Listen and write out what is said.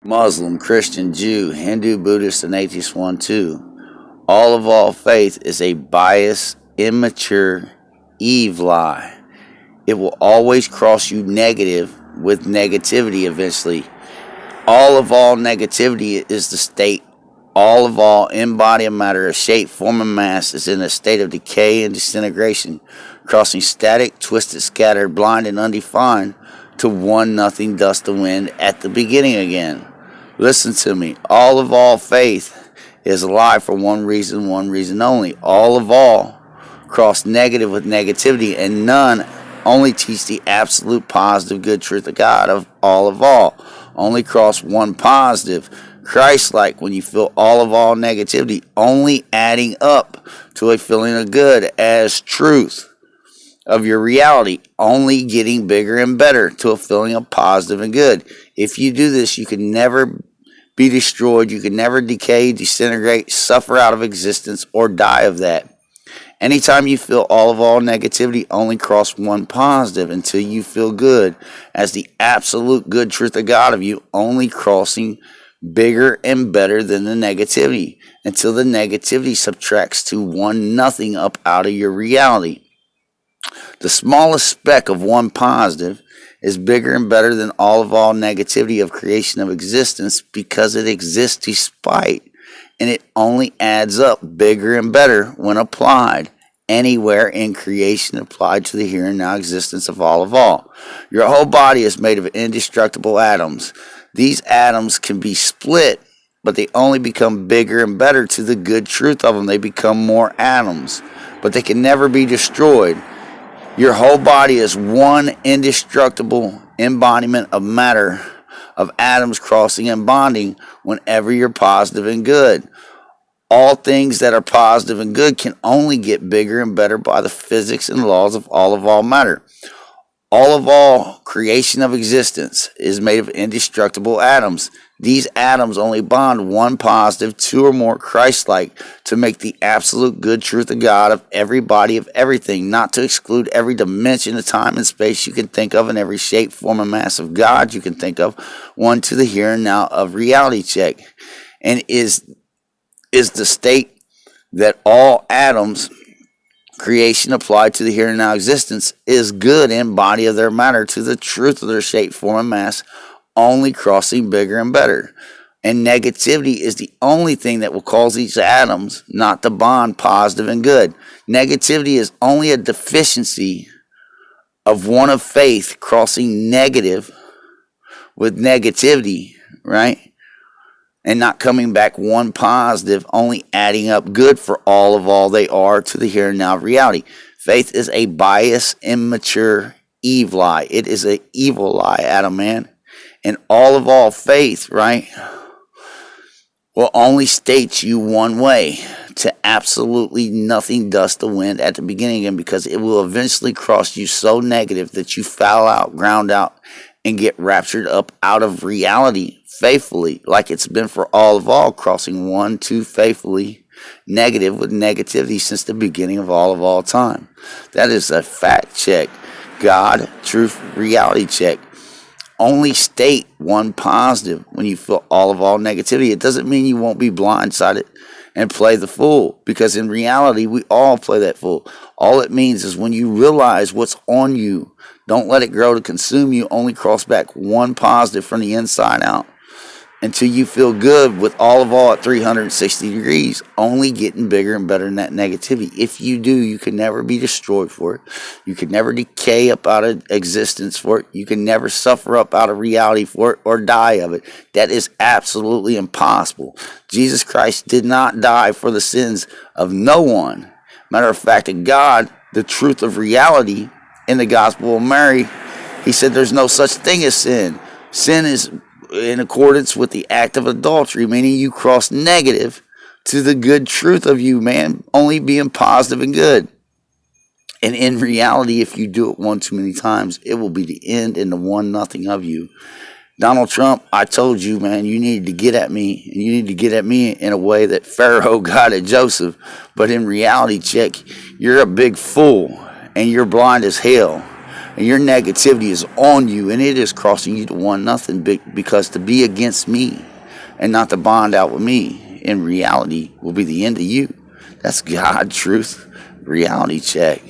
Muslim, Christian, Jew, Hindu, Buddhist, and atheist one too. All faith is a biased, immature, Eve lie. It will always cross you negative with negativity eventually. All negativity is the state. All embodied matter of shape, form, and mass is in a state of decay and disintegration, crossing static, twisted, scattered, blind, and undefined to one nothing dust of wind at the beginning again. Listen to me. All faith is a lie for one reason only. All cross negative with negativity, and none only teach the absolute positive good truth of God of all. Only cross one positive, Christ-like, when you feel all negativity, only adding up to a feeling of good as truth of your reality, only getting bigger and better to a feeling of positive and good. If you do this, you can never be destroyed. You can never decay, disintegrate, suffer out of existence, or die of that. Anytime you feel all negativity, only cross one positive until you feel good as the absolute good truth of God of you, only crossing bigger and better than the negativity until the negativity subtracts to one nothing up out of your reality. The smallest speck of one positive is bigger and better than all negativity of creation of existence because it exists despite, and it only adds up bigger and better when applied anywhere in creation, applied to the here and now existence of all. Your whole body is made of indestructible atoms. These atoms can be split, but they only become bigger and better to the good truth of them. They become more atoms, but they can never be destroyed. Your whole body is one indestructible embodiment of matter, of atoms crossing and bonding whenever you're positive and good. All things that are positive and good can only get bigger and better by the physics and laws of all matter. All creation of existence is made of indestructible atoms. These atoms only bond one positive, two or more Christ-like, to make the absolute good truth of God of every body of everything, not to exclude every dimension of time and space you can think of, and every shape, form, and mass of God you can think of, one to the here and now of reality check. And is the state that all atoms, creation applied to the here and now existence, is good in body of their matter to the truth of their shape, form, and mass, only crossing bigger and better. And negativity is the only thing that will cause these atoms not to bond positive and good. Negativity is only a deficiency of one of faith crossing negative with negativity, right? And not coming back one positive, only adding up good for all they are to the here and now reality. Faith is a biased, immature Eve lie. It is an evil lie, Adam, man. And all faith, right, will only state you one way, to absolutely nothing dust the wind at the beginning again, because it will eventually cross you so negative that you foul out, ground out, and get raptured up out of reality faithfully, like it's been for all, crossing 1, 2 faithfully negative with negativity since the beginning of all time. That is a fact check. God, truth, reality check. Only state one positive when you feel all negativity. It doesn't mean you won't be blindsided and play the fool, because in reality we all play that fool. All it means is when you realize what's on you, don't let it grow to consume you. Only cross back one positive from the inside out until you feel good with all at 360 degrees, only getting bigger and better than that negativity. If you do, you can never be destroyed for it. You can never decay up out of existence for it. You can never suffer up out of reality for it or die of it. That is absolutely impossible. Jesus Christ did not die for the sins of no one. Matter of fact, God, the truth of reality in the Gospel of Mary, he said there's no such thing as sin. Sin is in accordance with the act of adultery, meaning you cross negative to the good truth of you, man, only being positive and good. And in reality, if you do it one too many times, it will be the end and the one nothing of you. Donald Trump, I told you, man, you needed to get at me, and you need to get at me in a way that Pharaoh got at Joseph. But in reality check, you're a big fool, and you're blind as hell. And your negativity is on you, and it is crossing you to want nothing because to be against me and not to bond out with me in reality will be the end of you. That's God truth. Reality check.